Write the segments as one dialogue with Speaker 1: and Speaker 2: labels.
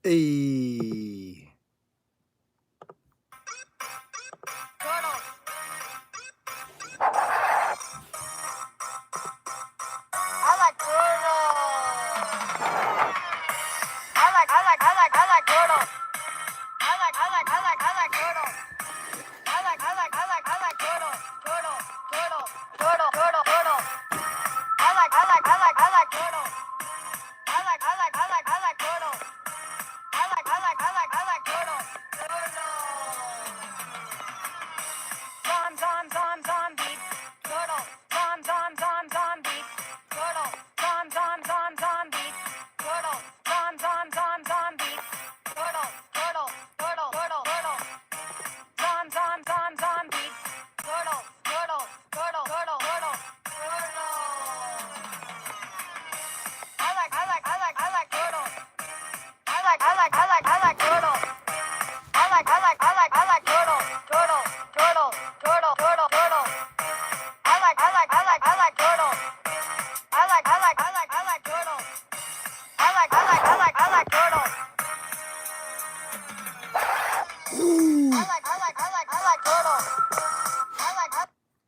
Speaker 1: Hey.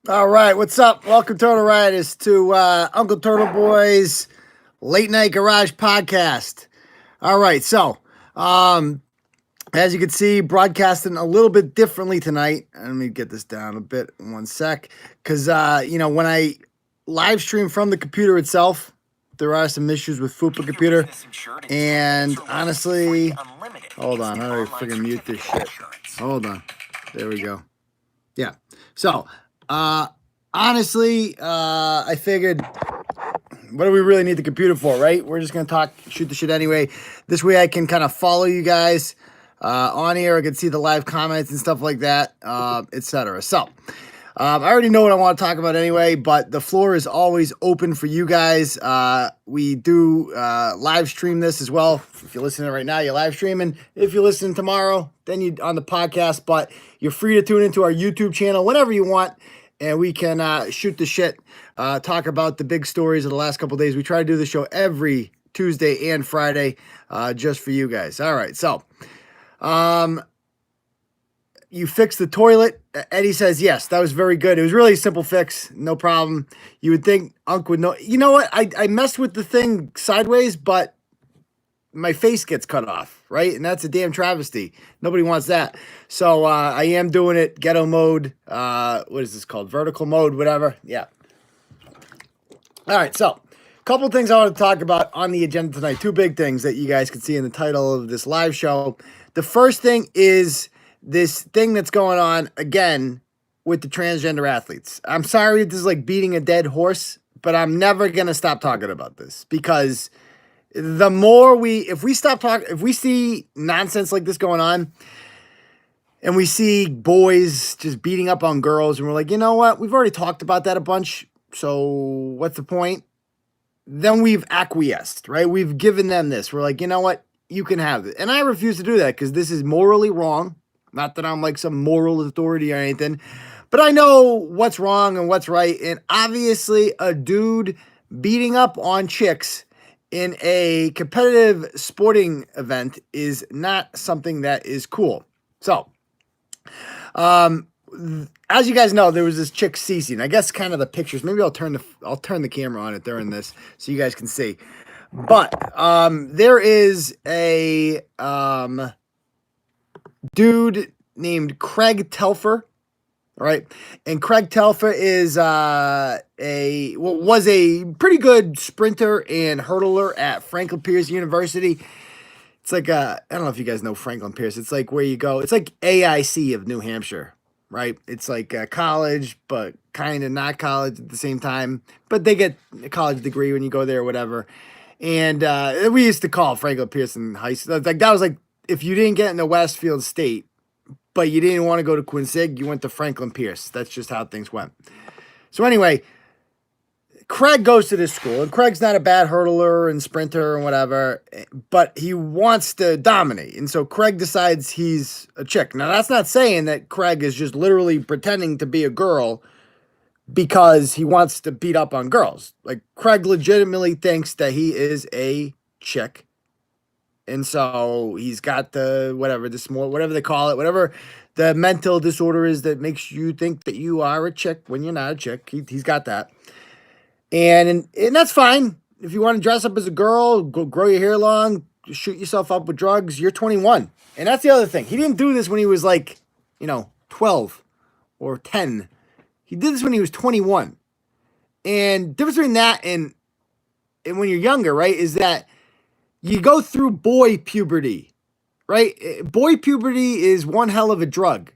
Speaker 1: All right, what's up? Welcome, Turtle Riders, to Uncle Turtle Boy's Late Night Garage Podcast. All right, so as you can see, broadcasting a little bit differently tonight. Let me get this down a bit in one sec, because when I live stream from the computer itself, there are some issues with Fupa computer, and honestly, hold on, how do I freaking mute this shit? Hold on, there we go. Yeah, so. Honestly, I figured, what do we really need the computer for, right? We're just going to shoot the shit anyway. This way I can kind of follow you guys on here. I can see the live comments and stuff like that, etc. So, I already know what I want to talk about anyway, but the floor is always open for you guys. We do live stream this as well. If you're listening right now, you're live streaming. If you're listening tomorrow, then you're on the podcast, but you're free to tune into our YouTube channel whenever you want. And we can shoot the shit, talk about the big stories of the last couple of days. We try to do the show every Tuesday and Friday just for you guys. All right, so you fixed the toilet. Eddie says, yes, that was very good. It was really a simple fix, no problem. You would think Unc would know. You know what? I messed with the thing sideways, but my face gets cut off, right? And that's a damn travesty. Nobody wants that. So I am doing it ghetto mode. What is this called? Vertical mode, whatever. Yeah. All right. So a couple things I want to talk about on the agenda tonight. Two big things that you guys can see in the title of this live show. The first thing is this thing that's going on again with the transgender athletes. I'm sorry this is like beating a dead horse, but I'm never going to stop talking about this, because the more if we stop talking, if we see nonsense like this going on, and we see boys just beating up on girls, and we're like, you know what? We've already talked about that a bunch, so what's the point? Then we've acquiesced, right? We've given them this. We're like, you know what? You can have it. And I refuse to do that, because this is morally wrong. Not that I'm like some moral authority or anything, but I know what's wrong and what's right. And obviously a dude beating up on chicks in a competitive sporting event is not something that is cool. So, as you guys know, there was this chick Cece, and I guess kind of the pictures. Maybe I'll turn the camera on it during this so you guys can see. But there is a dude named Craig Telfer. Right, and Craig Telfer is was a pretty good sprinter and hurdler at Franklin Pierce University. It's like I don't know if you guys know Franklin Pierce. It's like where you go. It's like AIC of New Hampshire, right? It's like a college, but kind of not college at the same time. But they get a college degree when you go there, or whatever. And we used to call Franklin Pierce in high school. Like that was like if you didn't get into Westfield State, but you didn't want to go to Quincy, you went to Franklin Pierce. That's just how things went. So anyway, Craig goes to this school, and Craig's not a bad hurdler and sprinter and whatever, but he wants to dominate. And so Craig decides he's a chick. Now, that's not saying that Craig is just literally pretending to be a girl because he wants to beat up on girls. Like, Craig legitimately thinks that he is a chick, And so he's got the whatever they call it, whatever the mental disorder is that makes you think that you are a chick when you're not a chick. He's got that. And that's fine. If you want to dress up as a girl, go grow your hair long, shoot yourself up with drugs, you're 21. And that's the other thing. He didn't do this when he was like, 12 or 10. He did this when he was 21. And the difference between that and when you're younger, right, is that you go through boy puberty, right? Boy puberty is one hell of a drug.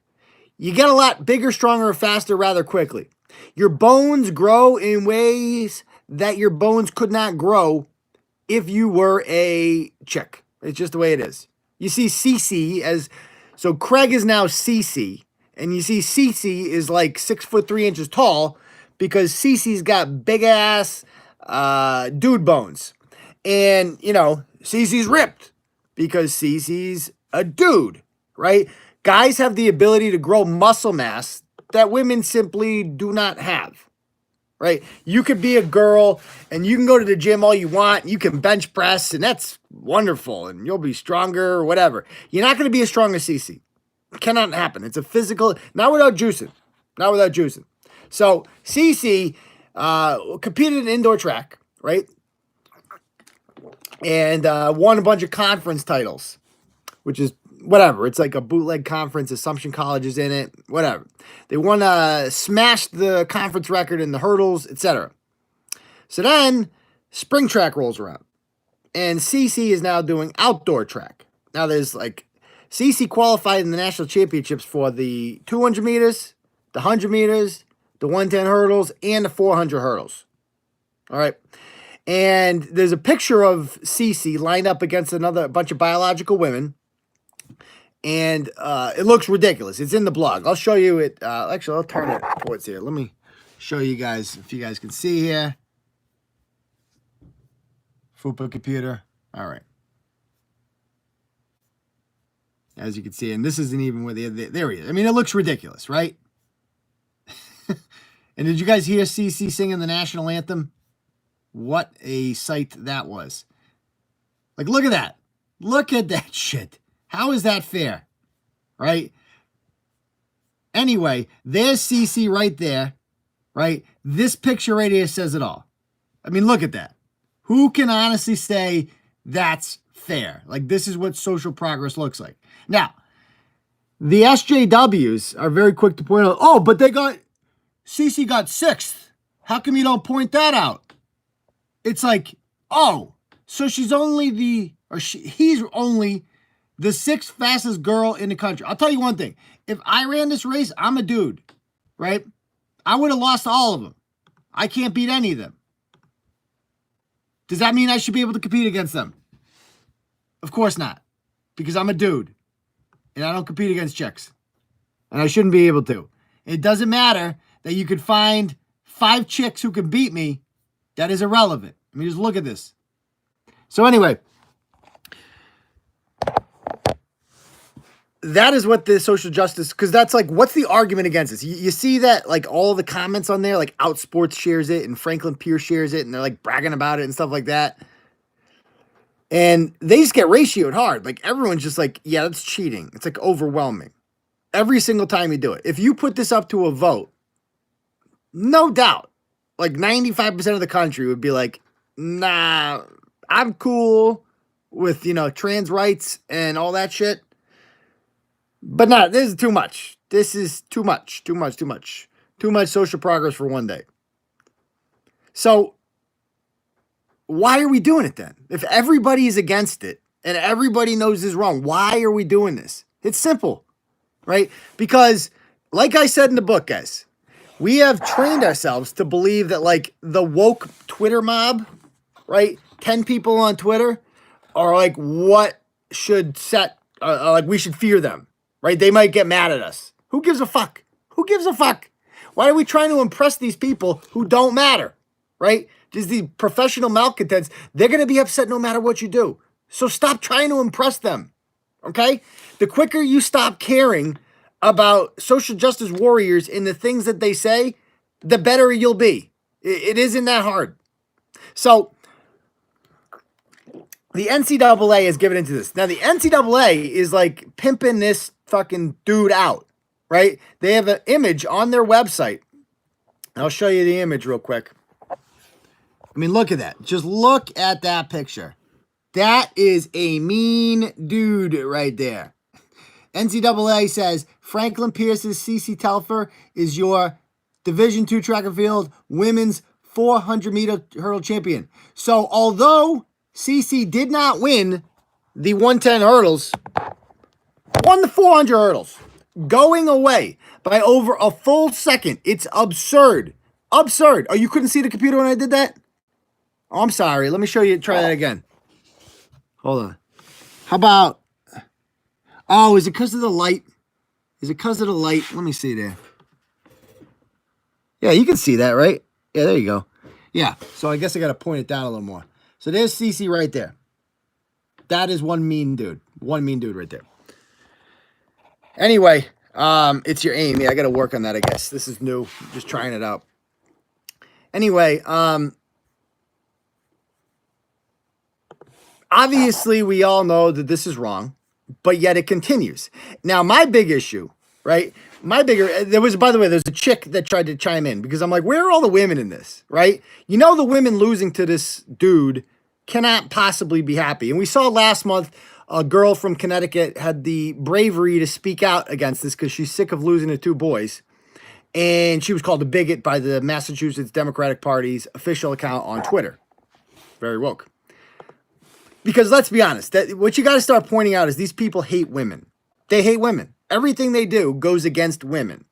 Speaker 1: You get a lot bigger, stronger, faster rather quickly. Your bones grow in ways that your bones could not grow if you were a chick. It's just the way it is. You see Cece so Craig is now Cece, and you see Cece is like 6'3" tall because Cece's got big ass dude bones. And, Cece's ripped because Cece's a dude, right? Guys have the ability to grow muscle mass that women simply do not have, right? You could be a girl and you can go to the gym all you want. You can bench press and that's wonderful and you'll be stronger or whatever. You're not going to be as strong as Cece. It cannot happen. It's a physical, not without juicing. So Cece competed in indoor track, right? And won a bunch of conference titles, which is whatever. It's like a bootleg conference. Assumption College is in it. Whatever. They smashed the conference record in the hurdles, etc. So then spring track rolls around. And Cece is now doing outdoor track. Now there's Cece qualified in the national championships for the 200 meters, the 100 meters, the 110 hurdles, and the 400 hurdles. All right. And there's a picture of Cece lined up against a bunch of biological women. And it looks ridiculous. It's in the blog. I'll show you it. Actually, I'll turn it towards here. Let me show you guys, if you guys can see here. Fupa computer. All right. As you can see, and this isn't even where there he is. I mean, it looks ridiculous, right? And did you guys hear Cece singing the national anthem? What a sight that was. Look at that. Look at that shit. How is that fair? Right? Anyway, there's Cece right there. Right? This picture right here says it all. I mean, look at that. Who can honestly say that's fair? This is what social progress looks like. Now, the SJWs are very quick to point out, but Cece got 6th. How come you don't point that out? It's so he's only the 6th fastest girl in the country. I'll tell you one thing. If I ran this race, I'm a dude, right? I would have lost all of them. I can't beat any of them. Does that mean I should be able to compete against them? Of course not, because I'm a dude and I don't compete against chicks and I shouldn't be able to. It doesn't matter that you could find 5 chicks who can beat me. That is irrelevant. I mean, just look at this. So anyway, that is what the social justice, because that's what's the argument against this? You see that all the comments on there, Outsports shares it and Franklin Pierce shares it and they're bragging about it and stuff like that. And they just get ratioed hard. Everyone's just yeah, that's cheating. It's overwhelming. Every single time you do it. If you put this up to a vote, no doubt, 95% of the country would be nah, I'm cool with, trans rights and all that shit. But nah, this is too much. This is too much. Too much social progress for one day. So why are we doing it then? If everybody is against it and everybody knows this is wrong, why are we doing this? It's simple, right? Because like I said in the book, guys, we have trained ourselves to believe that the woke Twitter mob, right? 10 people on Twitter are what should set, we should fear them, right? They might get mad at us. Who gives a fuck? Who gives a fuck? Why are we trying to impress these people who don't matter, right? Just the professional malcontents. They're going to be upset no matter what you do. So stop trying to impress them, okay? The quicker you stop caring about social justice warriors and the things that they say, the better you'll be. It isn't that hard. So the NCAA has given into this. Now, the NCAA is like pimping this fucking dude out, right? They have an image on their website. I'll show you the image real quick. I mean, look at that. Just look at that picture. That is a mean dude right there. NCAA says Franklin Pierce's CC Telfer is your Division II track and field women's 400-meter hurdle champion. So although CC did not win the 110 hurdles, won the 400 hurdles, going away by over a full second. It's absurd. Absurd. Oh, you couldn't see the computer when I did that? Oh, I'm sorry. Let me show you. Try that again. Hold on. How about... Oh, is it because of the light? Is it because of the light? Let me see there. Yeah, you can see that, right? Yeah, there you go. Yeah, so I guess I got to point it down a little more. So there's CC right there. That is one mean dude. One mean dude right there. Anyway, it's your aim. Yeah, I got to work on that, I guess. This is new. Just trying it out. Anyway, obviously we all know that this is wrong, but yet it continues. Now, my big issue, right? By the way, there's a chick that tried to chime in because I'm like, where are all the women in this, right? You know, the women losing to this dude cannot possibly be happy. And we saw last month a girl from Connecticut had the bravery to speak out against this because she's sick of losing to two boys. And she was called a bigot by the Massachusetts Democratic Party's official account on Twitter. Very woke. Because let's be honest, that what you got to start pointing out is these people hate women. They hate women. Everything they do goes against women.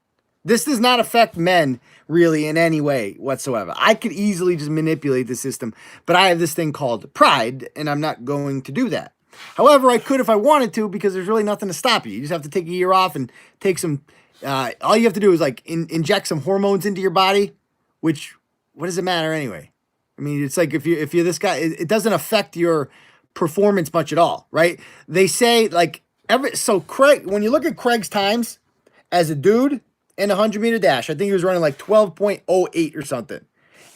Speaker 1: This does not affect men really in any way whatsoever. I could easily just manipulate the system, but I have this thing called pride, and I'm not going to do that. However, I could if I wanted to because there's really nothing to stop you. You just have to take a year off and take some... all you have to do is like inject some hormones into your body, which, what does it matter anyway? I mean, it's like if you're this guy, it doesn't affect your performance much at all, right? They say like Craig, when you look at Craig's times as a dude in a 100-meter dash, I think he was running like 12.08 or something.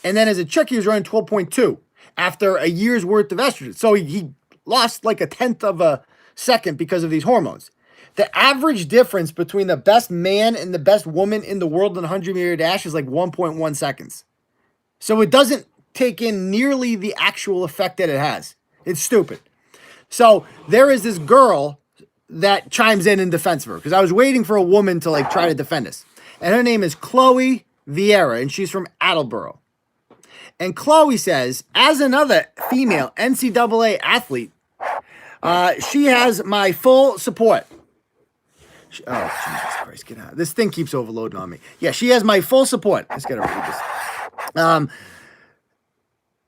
Speaker 1: And then as a chick, he was running 12.2 after a year's worth of estrogen. So he lost like a tenth of a second because of these hormones. The average difference between the best man and the best woman in the world in a 100-meter dash is like 1.1 seconds. So it doesn't take in nearly the actual effect that it has. It's stupid. So there is this girl that chimes in defense of her because I was waiting for a woman to like try to defend us. And her name is Chloe Vieira, and she's from Attleboro. And Chloe says, as another female NCAA athlete, she has my full support. Oh, Jesus Christ, get out. This thing keeps overloading on me. Yeah, she has my full support. Let's get her read this.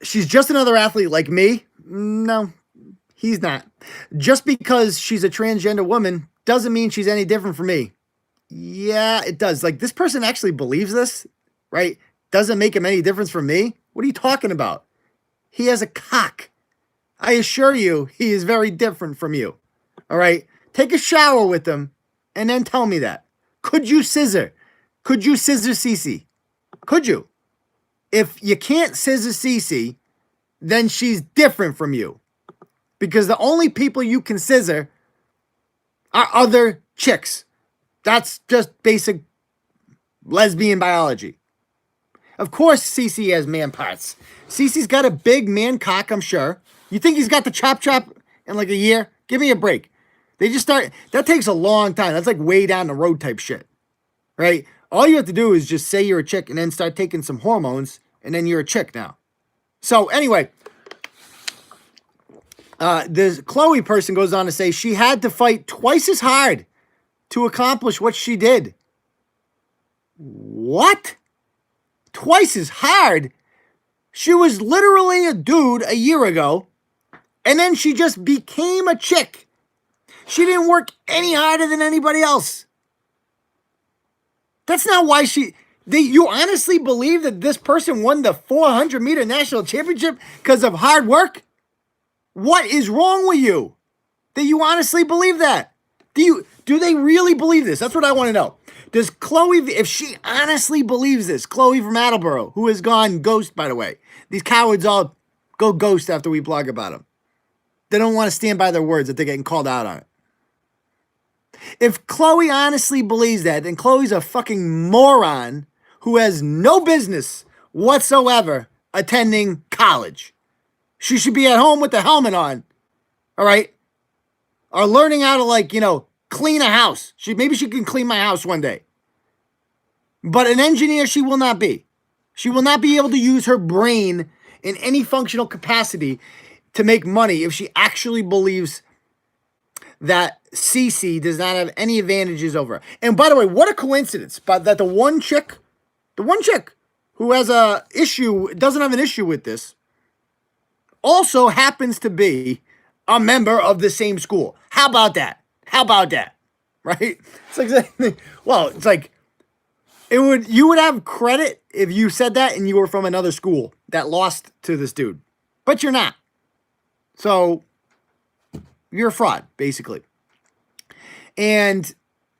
Speaker 1: She's just another athlete like me. No, he's not. Just because she's a transgender woman doesn't mean she's any different from me. Yeah, it does. Like, this person actually believes this, right? Doesn't make him any difference from me? What are you talking about? He has a cock. I assure you, he is very different from you. All right? Take a shower with him and then tell me that. Could you scissor? Could you scissor Cece? Could you? If you can't scissor Cece, then she's different from you. Because the only people you can scissor are other chicks. That's just basic lesbian biology. Of course, Cece has man parts. Cece's got a big man cock, I'm sure. You think he's got the chop in like a year? Give me a break. They just start, that takes a long time. That's like way down the road type shit, right? All you have to do is just say you're a chick and then start taking some hormones and then you're a chick now. So anyway, this Chloe person goes on to say she had to fight twice as hard to accomplish what she did. What? Twice as hard? She was literally a dude a year ago, and then she just became a chick. She didn't work any harder than anybody else. That's not why you honestly believe that this person won the 400-meter national championship because of hard work? What is wrong with you? That you honestly believe that? Do they really believe this? That's what I want to know. Does Chloe, if she honestly believes this, Chloe from Attleboro, who has gone ghost, by the way. These cowards all go ghost after we blog about them. they don't want to stand by their words that they're getting called out on it. If Chloe honestly believes that, then Chloe's a fucking moron who has no business whatsoever attending college. She should be at home with the helmet on, all right? Or learning how to, clean a house. Maybe she can clean my house one day. But an engineer, she will not be. She will not be able to use her brain in any functional capacity to make money if she actually believes that Cece does not have any advantages over her. And by the way, what a coincidence, but that the one chick who has doesn't have an issue with this, also happens to be a member of the same school. How about that? Right? It's like you would have credit if you said that and you were from another school that lost to this dude. But you're not. So you're a fraud, basically. And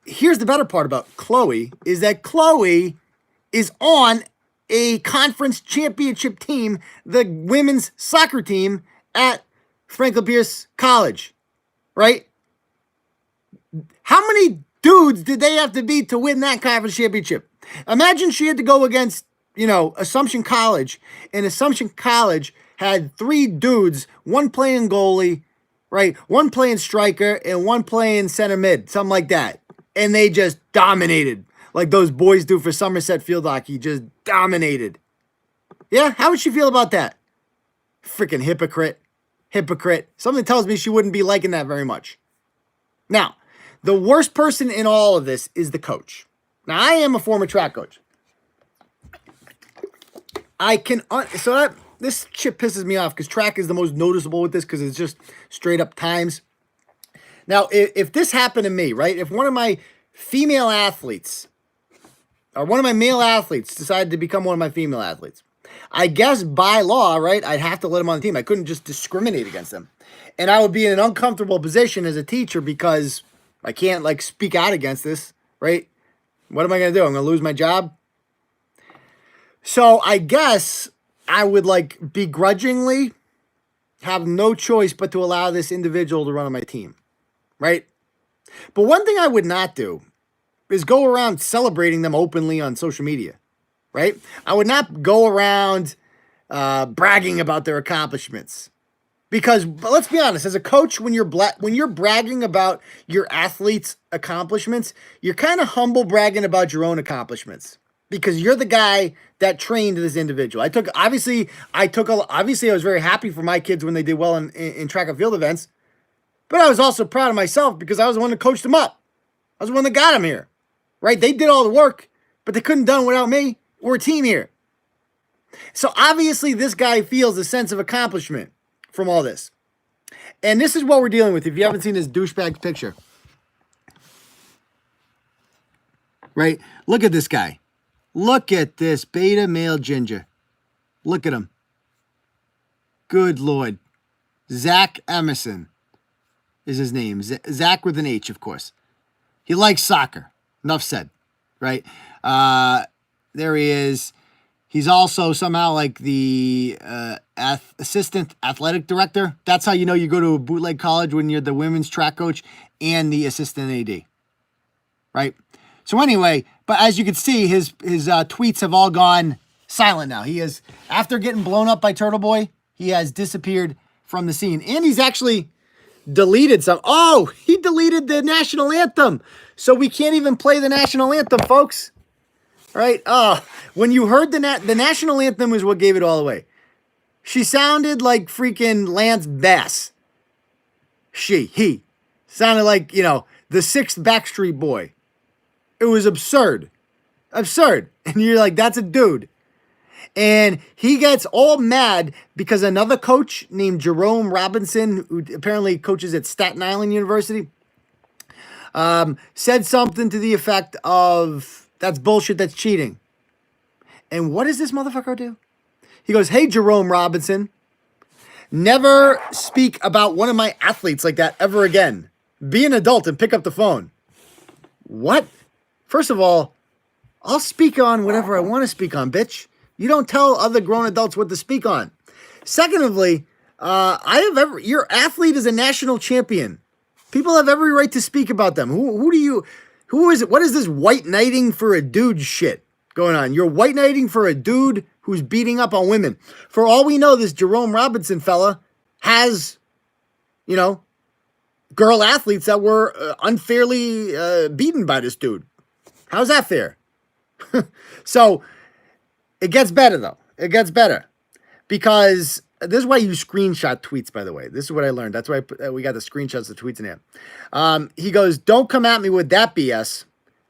Speaker 1: here's the better part about Chloe is that Chloe is on a conference championship team, the women's soccer team at Franklin Pierce College, right? How many dudes did they have to beat to win that conference championship? Imagine she had to go against, Assumption College, and Assumption College had 3 dudes, one playing goalie, right? One playing striker and one playing center mid, something like that. And they just dominated, like those boys do for Somerset field hockey, just dominated. Yeah, how would she feel about that? Freaking hypocrite. Something tells me she wouldn't be liking that very much. Now, the worst person in all of this is the coach. Now, I am a former track coach. This shit pisses me off because track is the most noticeable with this because it's just straight up times. Now, if this happened to me, right? If one of my female athletes or one of my male athletes decided to become one of my female athletes, I guess by law, right, I'd have to let them on the team. I couldn't just discriminate against them. And I would be in an uncomfortable position as a teacher because I can't, speak out against this, right? What am I going to do? I'm going to lose my job? So I guess I would, begrudgingly have no choice but to allow this individual to run on my team, right? But one thing I would not do is go around celebrating them openly on social media, right? I would not go around bragging about their accomplishments. Because let's be honest, as a coach, when you're bragging about your athletes' accomplishments, you're kind of humble bragging about your own accomplishments because you're the guy that trained this individual. Obviously I was very happy for my kids when they did well in track and field events, but I was also proud of myself because I was the one that coached them up. I was the one that got them here, right? They did all the work, but they couldn't have done it without me. We're a team here. So obviously this guy feels a sense of accomplishment from all this. And this is what we're dealing with. If you haven't seen this douchebag picture, right? Look at this guy. Look at this beta male ginger. Look at him. Good Lord. Zach Emerson is his name. Zach with an H, of course. He likes soccer. Enough said, right? There he is. He's also somehow like the assistant athletic director. That's how you know you go to a bootleg college, when you're the women's track coach and the assistant AD, right? So anyway, but as you can see, his tweets have all gone silent now. He has, after getting blown up by Turtle Boy, he has disappeared from the scene. And he's actually deleted some. Oh, he deleted the national anthem. So we can't even play the national anthem, folks. Right? When you heard the national anthem was what gave it all away. She sounded like freaking Lance Bass. He sounded like, the 6th Backstreet Boy. It was absurd. Absurd. And you're like, that's a dude. And he gets all mad because another coach named Jerome Robinson, who apparently coaches at Staten Island University, said something to the effect of, that's bullshit, that's cheating. And what does this motherfucker do? He goes, hey, Jerome Robinson, never speak about one of my athletes like that ever again. Be an adult and pick up the phone. What? First of all, I'll speak on whatever I want to speak on, bitch. You don't tell other grown adults what to speak on. Secondly, Your athlete is a national champion. People have every right to speak about them. Who is it? What is this white knighting for a dude shit going on? You're white knighting for a dude who's beating up on women. For all we know, this Jerome Robinson fella has, girl athletes that were unfairly beaten by this dude. How's that fair? So it gets better, though. It gets better because this is why you screenshot tweets, by the way. This is what I learned. That's why we got the screenshots of tweets in here. He goes, don't come at me with that BS.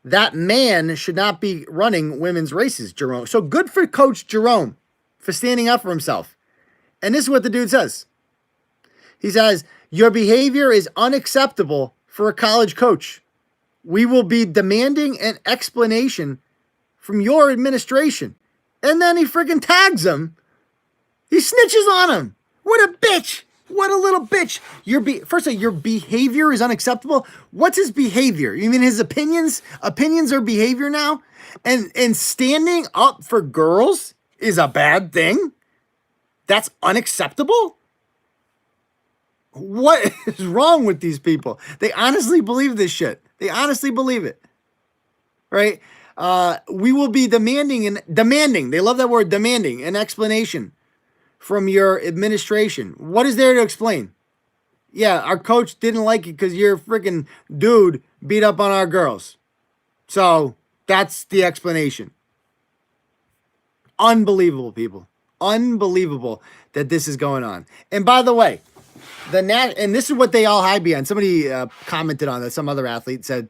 Speaker 1: That man should not be running women's races, Jerome. So good for Coach Jerome for standing up for himself. And this is what the dude says. He says, your behavior is unacceptable for a college coach. We will be demanding an explanation from your administration. And then he freaking tags him. He snitches on him. What a bitch. What a little bitch. First of all, your behavior is unacceptable. What's his behavior? You mean his opinions? Opinions are behavior now? And standing up for girls is a bad thing? That's unacceptable? What is wrong with these people? They honestly believe this shit. They honestly believe it. Right? We will be demanding. They love that word, demanding an explanation from your administration. What is there to explain? Yeah, our coach didn't like it because your freaking dude beat up on our girls. So that's the explanation. Unbelievable, people. Unbelievable that this is going on. And by the way, and this is what they all hide behind. Somebody commented on that. Some other athlete said,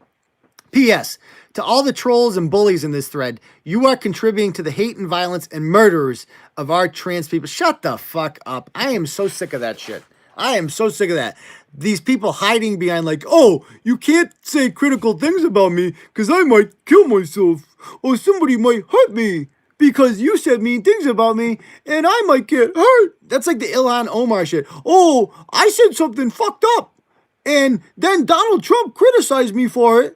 Speaker 1: P.S. To all the trolls and bullies in this thread, you are contributing to the hate and violence and murderers of our trans people. Shut the fuck up. I am so sick of that shit. I am so sick of that. These people hiding behind like, oh, you can't say critical things about me because I might kill myself or somebody might hurt me because you said mean things about me and I might get hurt. That's like the Ilhan Omar shit. Oh, I said something fucked up and then Donald Trump criticized me for it.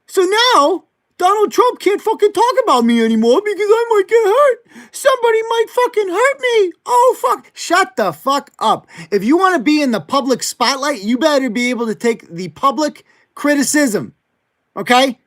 Speaker 1: So now, Donald Trump can't fucking talk about me anymore because I might get hurt. Somebody might fucking hurt me. Oh, fuck. Shut the fuck up. If you want to be in the public spotlight, you better be able to take the public criticism. Okay?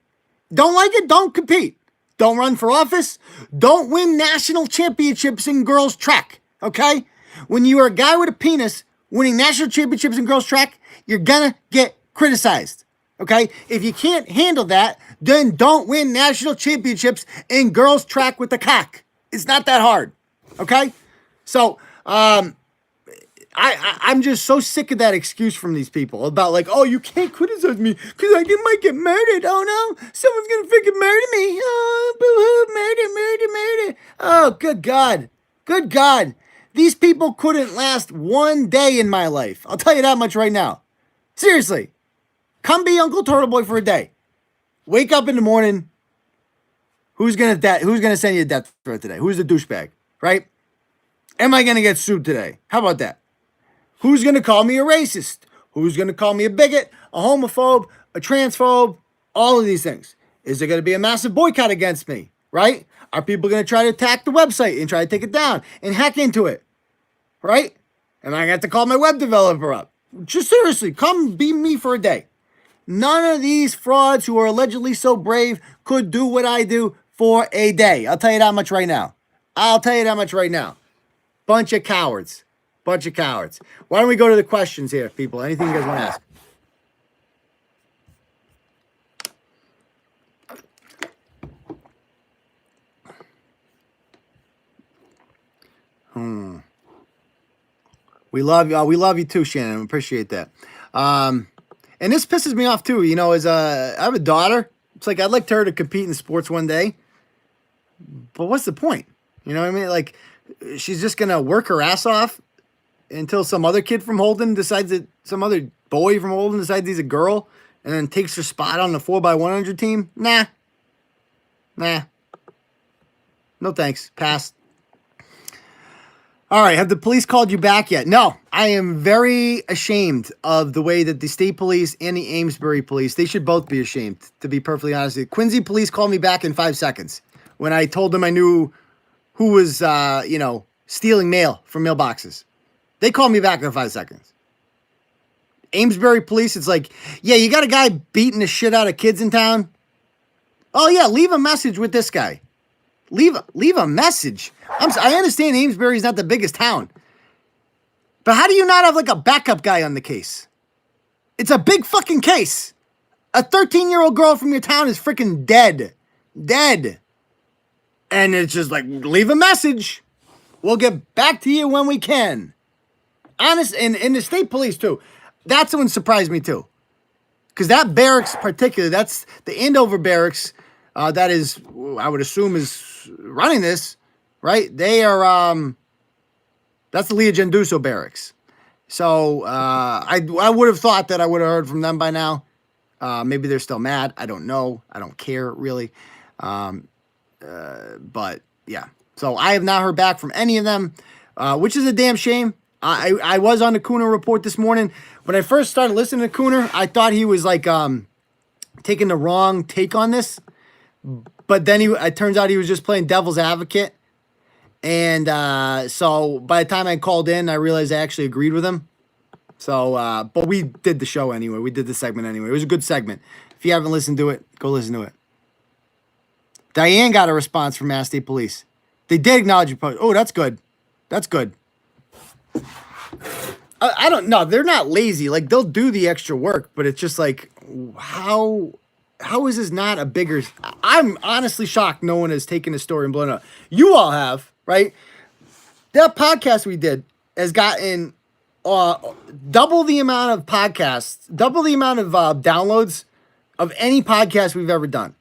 Speaker 1: Don't like it? Don't compete. Don't run for office. Don't win national championships in girls track. Okay? When you are a guy with a penis winning national championships in girls track, you're gonna get criticized. Okay? If you can't handle that, then don't win national championships in girls track with the cock. It's not that hard. Okay? So, I'm just so sick of that excuse from these people about like, oh, you can't criticize me because I might get murdered. Oh no, someone's gonna freaking murder me. Oh, boo-hoo, murder. Oh, good God. Good God. These people couldn't last one day in my life. I'll tell you that much right now. Seriously. Come be Uncle Turtle Boy for a day. Wake up in the morning. Who's gonna send you a death threat today? Who's the douchebag? Right? Am I gonna get sued today? How about that? Who's gonna call me a racist? Who's gonna call me a bigot, a homophobe, a transphobe? All of these things. Is there gonna be a massive boycott against me? Right? Are people gonna try to attack the website and try to take it down and hack into it? Right? Am I gonna have to call my web developer up? Just seriously, come be me for a day. None of these frauds who are allegedly so brave could do what I do for a day. I'll tell you that much right now. Bunch of cowards. Bunch of cowards. Why don't we go to the questions here, people? Anything you guys want to ask? We love you. We love you too, Shannon. Appreciate that. And this pisses me off too. I have a daughter. It's like I'd like her to compete in sports one day. But what's the point? You know what I mean? Like, she's just gonna work her ass off until some other kid from Holden decides that some other boy from Holden decides he's a girl and then takes her spot on the 4x100 team. Nah. No thanks. Pass. All right, have the police called you back yet? No, I am very ashamed of the way that the state police and the Amesbury police, they should both be ashamed, to be perfectly honest. The Quincy police called me back in 5 seconds when I told them I knew who was, stealing mail from mailboxes. They call me back in 5 seconds. Amesbury police, it's like, yeah, you got a guy beating the shit out of kids in town. Oh yeah, leave a message with this guy. Leave a message. I understand Amesbury's not the biggest town, but how do you not have like a backup guy on the case? It's a big fucking case. A 13-year-old girl from your town is freaking dead. Dead. And it's just like, leave a message. We'll get back to you when we can. Honest, and the state police too. That's the one surprised me too. Because that barracks particularly, that's the Andover barracks, that is, I would assume is running this, right? They are, that's the Leah Genduso barracks. So I would have thought that I would have heard from them by now. Maybe they're still mad. I don't know. I don't care really. But yeah, so I have not heard back from any of them, which is a damn shame. I was on the Cooner Report this morning. When I first started listening to Cooner, I thought he was like taking the wrong take on this. But then it turns out he was just playing devil's advocate. And so by the time I called in, I realized I actually agreed with him. So, but we did the show anyway. We did the segment anyway. It was a good segment. If you haven't listened to it, go listen to it. Diane got a response from Mass State Police. They did acknowledge your post. Oh, that's good. That's good. I don't know. They're not lazy. Like, they'll do the extra work, but it's just like, how is this not a bigger... I'm honestly shocked no one has taken the story and blown it up. You all have, right? That podcast we did has gotten double the amount of podcasts, double the amount of downloads of any podcast we've ever done,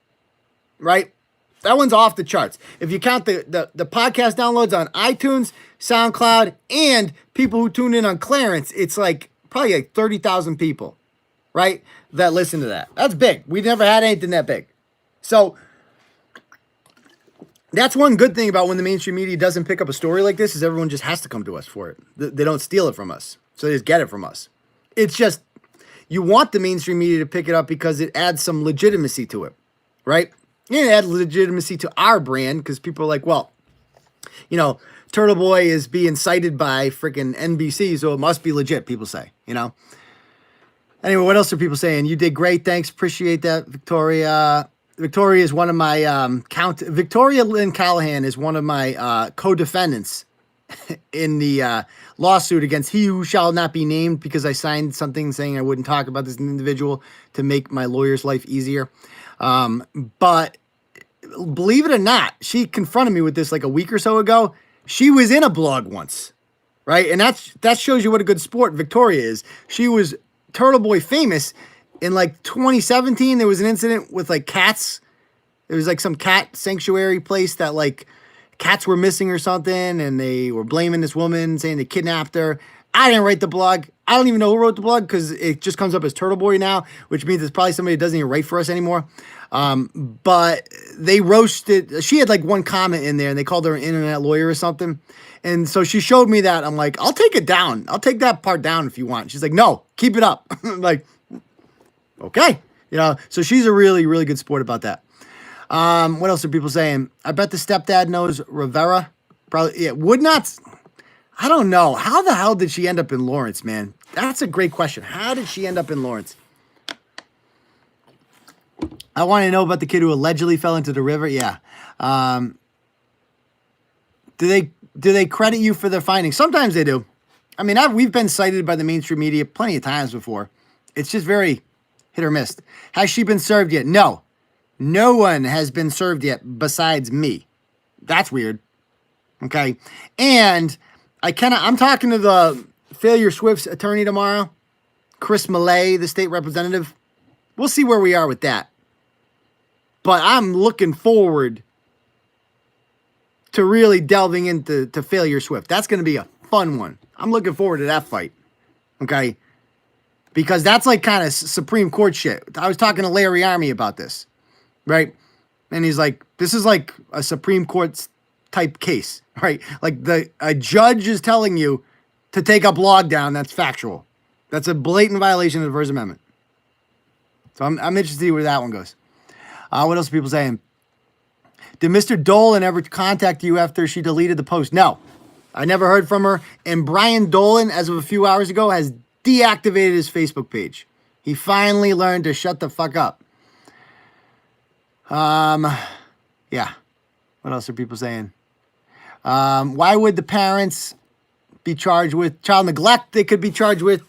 Speaker 1: right? That one's off the charts. If you count the podcast downloads on iTunes, SoundCloud, and people who tune in on Clarence, it's like probably like 30,000 people, right, that listen to that. That's big. We've never had anything that big. So that's one good thing about when the mainstream media doesn't pick up a story like this is everyone just has to come to us for it. They don't steal it from us. So they just get it from us. It's just you want the mainstream media to pick it up because it adds some legitimacy to it, right? It adds legitimacy to our brand because people are like, well, you know, Turtle Boy is being cited by freaking NBC, so it must be legit, people say, you know? Anyway, what else are people saying? You did great. Thanks. Appreciate that, Victoria. Victoria is one of my Victoria Lynn Callahan is one of my co-defendants in the lawsuit against he who shall not be named because I signed something saying I wouldn't talk about this individual to make my lawyer's life easier. But believe it or not, she confronted me with this like a week or so ago. She was in a blog once, right? And that shows you what a good sport Victoria is. She was Turtle Boy famous in like 2017. There was an incident with like cats. There was like some cat sanctuary place that like cats were missing or something. And they were blaming this woman saying they kidnapped her. I didn't write the blog. I don't even know who wrote the blog because it just comes up as Turtle Boy now, which means it's probably somebody that doesn't even write for us anymore. But they roasted. She had like one comment in there and they called her an internet lawyer or something. And so she showed me that. I'm like, I'll take it down. I'll take that part down if you want. She's like, no, keep it up. I'm like, okay. You know, so she's a really, really good sport about that. What else are people saying? I bet the stepdad knows Rivera. Probably, yeah, would not. I don't know. How the hell did she end up in Lawrence, man? That's a great question. How did she end up in Lawrence? I want to know about the kid who allegedly fell into the river. Yeah. Do they credit you for their findings? Sometimes they do. I mean, we've been cited by the mainstream media plenty of times before. It's just very hit or miss. Has she been served yet? No. No one has been served yet besides me. That's weird. Okay. And I'm talking to the Failure Swift's attorney tomorrow, Chris Millay, the state representative. We'll see where we are with that. But I'm looking forward to really delving into Failure Swift. That's going to be a fun one. I'm looking forward to that fight. Okay? Because that's like kind of Supreme Court shit. I was talking to Larry Army about this. Right? And he's like, this is like a Supreme Court type case. Right? Like a judge is telling you to take a blog down that's factual. That's a blatant violation of the First Amendment. So I'm interested to see where that one goes. What else are people saying? Did Mr. Dolan ever contact you after she deleted the post? No. I never heard from her. And Brian Dolan, as of a few hours ago, has deactivated his Facebook page. He finally learned to shut the fuck up. Yeah. What else are people saying? Why would the parents be charged with child neglect? They could be charged with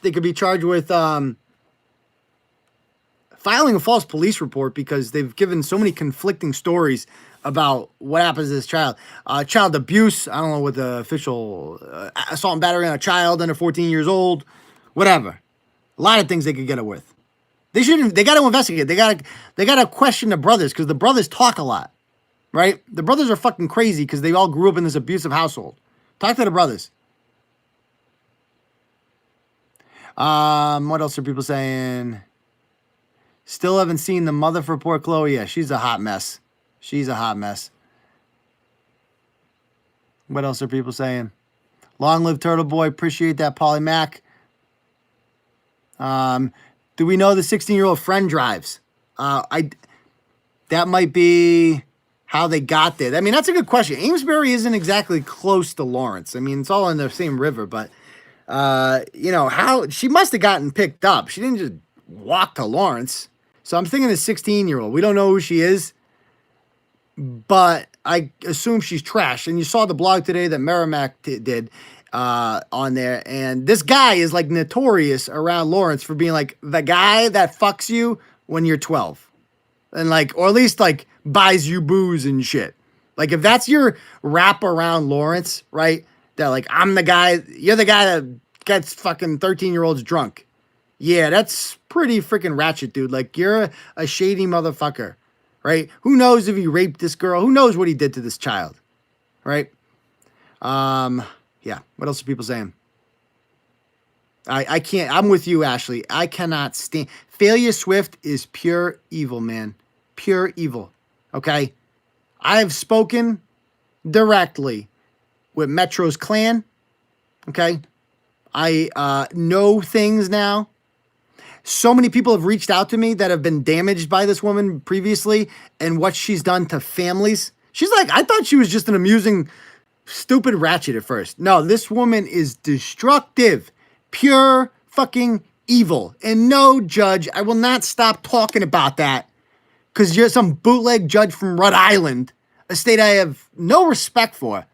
Speaker 1: filing a false police report because they've given so many conflicting stories about what happens to this child. Child abuse, I don't know what the official assault and battery on a child under 14 years old, whatever. A lot of things they could get away with. They got to investigate. They got to question the brothers because the brothers talk a lot, right? The brothers are fucking crazy because they all grew up in this abusive household. Talk to the brothers. What else are people saying? Still haven't seen the mother for poor Chloe. Yeah, she's a hot mess. She's a hot mess. What else are people saying? Long live Turtle Boy. Appreciate that, Polly Mac. Do we know the 16-year-old friend drives? That might be how they got there. I mean, that's a good question. Amesbury isn't exactly close to Lawrence. I mean, it's all in the same river, but how she must have gotten picked up. She didn't just walk to Lawrence. So I'm thinking the 16-year-old. We don't know who she is, but I assume she's trash. And you saw the blog today that Merrimack did on there. And this guy is like notorious around Lawrence for being like the guy that fucks you when you're 12. And like, or at least like buys you booze and shit. Like if that's your rap around Lawrence, right? That like, I'm the guy, you're the guy that gets fucking 13-year-olds drunk. Yeah, that's pretty freaking ratchet, dude. Like, you're a shady motherfucker, right? Who knows if he raped this girl? Who knows what he did to this child, right? Yeah, what else are people saying? I can't, I'm with you, Ashley. I cannot stand, Failure Swift is pure evil, man. Pure evil, okay? I have spoken directly with Metro's clan, okay? I know things now. So many people have reached out to me that have been damaged by this woman previously and what she's done to families. She's like, I thought she was just an amusing, stupid ratchet at first. No, this woman is destructive, pure fucking evil. And no, Judge, I will not stop talking about that because you're some bootleg judge from Rhode Island, a state I have no respect for,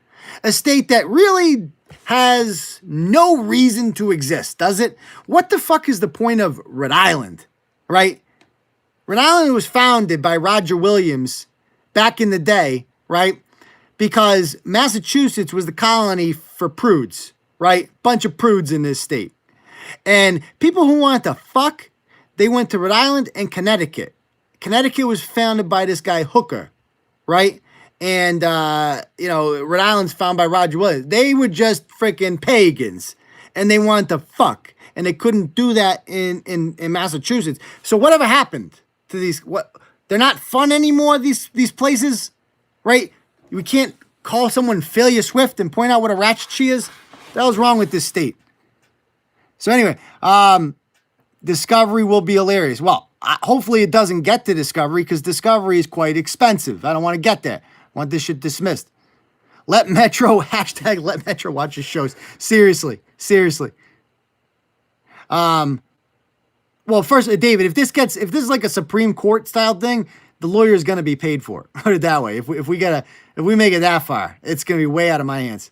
Speaker 1: a state that really has no reason to exist, does it? What the fuck is the point of Rhode Island, right? Rhode Island was founded by Roger Williams back in the day, right? Because Massachusetts was the colony for prudes, right? Bunch of prudes in this state. And people who wanted to fuck, they went to Rhode Island and Connecticut. Connecticut was founded by this guy Hooker, right? And, Rhode Island's found by Roger Williams. They were just freaking pagans. And they wanted to fuck. And they couldn't do that in Massachusetts. So whatever happened to these... They're not fun anymore, these places, right? We can't call someone Failure Swift and point out what a ratchet she is. What the hell's wrong with this state? So anyway, Discovery will be hilarious. Well, hopefully it doesn't get to Discovery because Discovery is quite expensive. I don't want to get there. I want this shit dismissed. Let Metro watch his shows. Seriously. Well, first, David, if this is like a Supreme Court style thing, the lawyer is going to be paid for it. Put it that way. If we make it that far, it's going to be way out of my hands.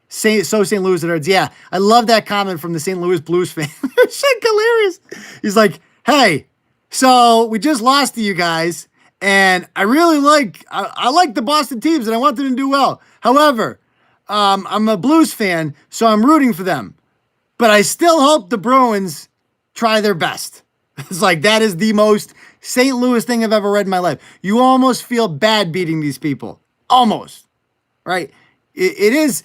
Speaker 1: St. Louis nerds. Yeah, I love that comment from the St. Louis Blues fan. It's like hilarious. He's like, hey, so we just lost to you guys. And I really like the Boston teams and I want them to do well. However, I'm a Blues fan, so I'm rooting for them. But I still hope the Bruins try their best. It's like, that is the most St. Louis thing I've ever read in my life. You almost feel bad beating these people. Almost. Right? It is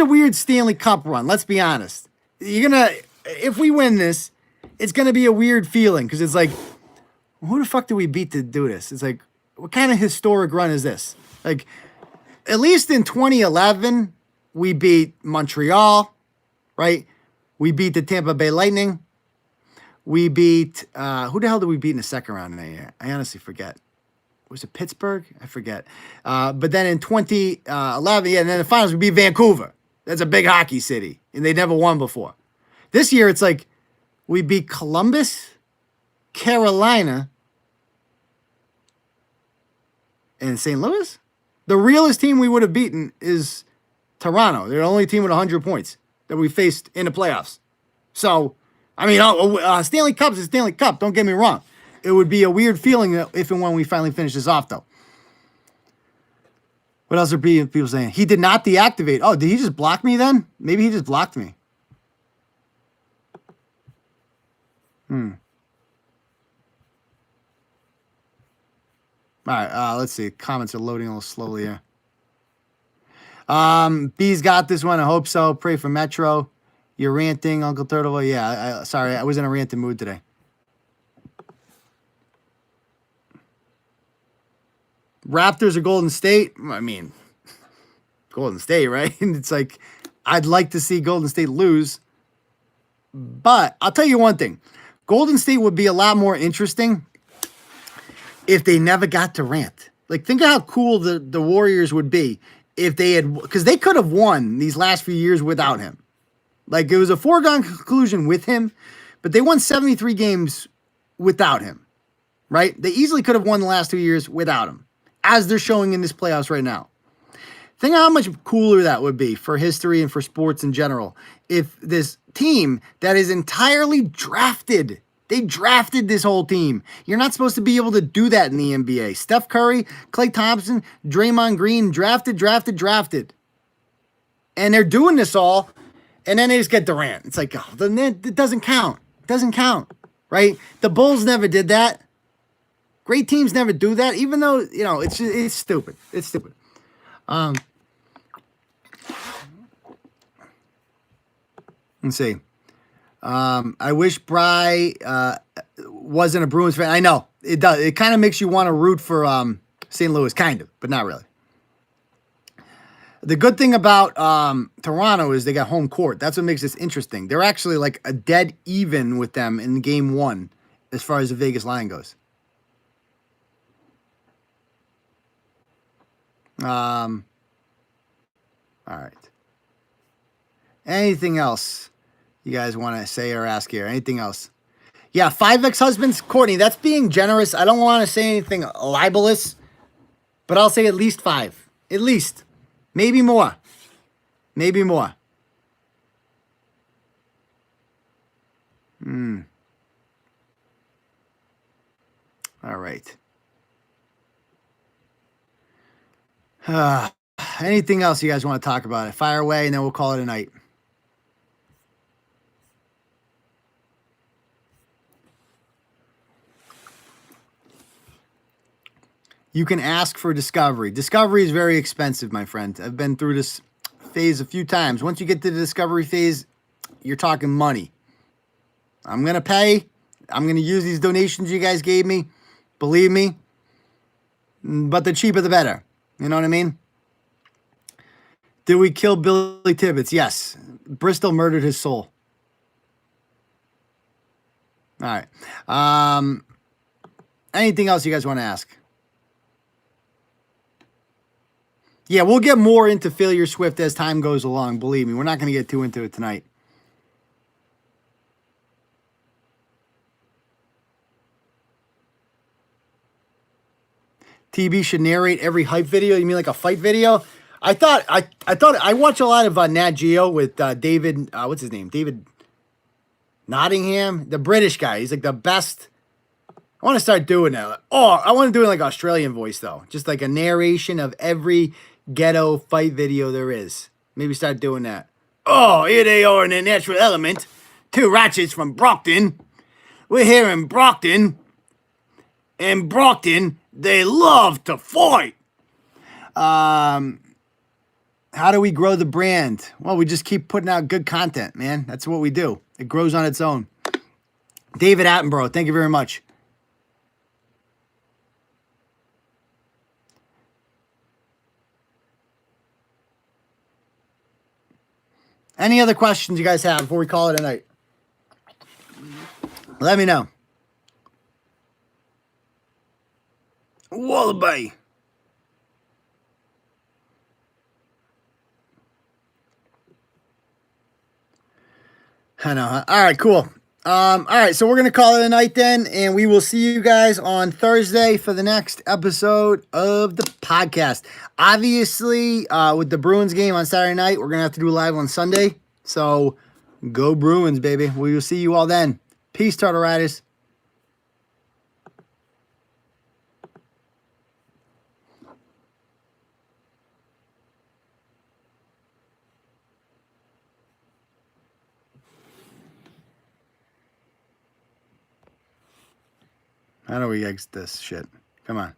Speaker 1: a weird Stanley Cup run. Let's be honest. If we win this, it's going to be a weird feeling because it's like, who the fuck did we beat to do this? It's like, what kind of historic run is this? Like, at least in 2011, we beat Montreal, right? We beat the Tampa Bay Lightning. We beat, who the hell did we beat in the second round that year? I honestly forget. was it Pittsburgh? I forget. But then in 2011, yeah, and then the finals would be Vancouver. That's a big hockey city, and they never won before. This year, it's like we beat Columbus, Carolina, and St. Louis. The realest team we would have beaten is Toronto. They're the only team with 100 points that we faced in the playoffs. So, I mean, Stanley Cup's a Stanley Cup. Don't get me wrong. It would be a weird feeling if and when we finally finish this off, though. What else are people saying? He did not deactivate. Oh, did he just block me then? Maybe he just blocked me. All right, let's see. Comments are loading a little slowly here. B's got this one. I hope so. Pray for Metro. You're ranting, Uncle Turtle. Yeah, sorry. I was in a ranting mood today. Raptors or Golden State? I mean, Golden State, right? It's like, I'd like to see Golden State lose. But I'll tell you one thing. Golden State would be a lot more interesting if they never got Durant. Like, think of how cool the Warriors would be if they had, because they could have won these last few years without him. Like, it was a foregone conclusion with him, but they won 73 games without him, right? They easily could have won the last 2 years without him, as they're showing in this playoffs right now. Think how much cooler that would be for history and for sports in general if this team that is entirely drafted, they drafted this whole team. You're not supposed to be able to do that in the NBA. Steph Curry, Klay Thompson, Draymond Green, drafted. And they're doing this all, and then they just get Durant. It's like, oh, then it doesn't count. It doesn't count, right? The Bulls never did that. Great teams never do that, even though, it's stupid. It's stupid. Let's see. I wish Bry wasn't a Bruins fan. I know. It does. It kind of makes you want to root for St. Louis, kind of, but not really. The good thing about Toronto is they got home court. That's what makes this interesting. They're actually like a dead even with them in game one as far as the Vegas line goes. All right. Anything else you guys want to say or ask here? Anything else? Yeah, 5 ex-husbands. Courtney, that's being generous. I don't want to say anything libelous, but I'll say at least 5. At least. Maybe more. Maybe more. All right. Anything else you guys want to talk about? Fire away, and then we'll call it a night. You can ask for discovery. Discovery is very expensive, my friend. I've been through this phase a few times. Once you get to the discovery phase, you're talking money. I'm going to pay. I'm going to use these donations you guys gave me. Believe me. But the cheaper, the better. You know what I mean? Did we kill Billy Tibbetts? Yes. Bristol murdered his soul. All right. Anything else you guys want to ask? Yeah, we'll get more into Failure Swift as time goes along. Believe me, we're not going to get too into it tonight. TB should narrate every hype video. You mean like a fight video? I thought I watch a lot of Nat Geo with David. What's his name? David Nottingham, the British guy. He's like the best. I want to start doing that. Oh, I want to do it like Australian voice though, just like a narration of every ghetto fight video there is. Maybe start doing that. Oh, here they are in their natural element. 2 ratchets from Brockton. We're here in Brockton. In Brockton, they love to fight. How do we grow the brand? Well, we just keep putting out good content, man. That's what we do. It grows on its own. David Attenborough, thank you very much. Any other questions you guys have before we call it a night? Let me know. Wallaby. I know. Huh? All right, cool. All right, so we're gonna call it a night then, and we will see you guys on Thursday for the next episode of the podcast. Obviously, with the Bruins game on Saturday night, we're gonna have to do live on Sunday. So go Bruins, baby. We will see you all then. Peace, Turtle Riders. How do we exit this shit? Come on.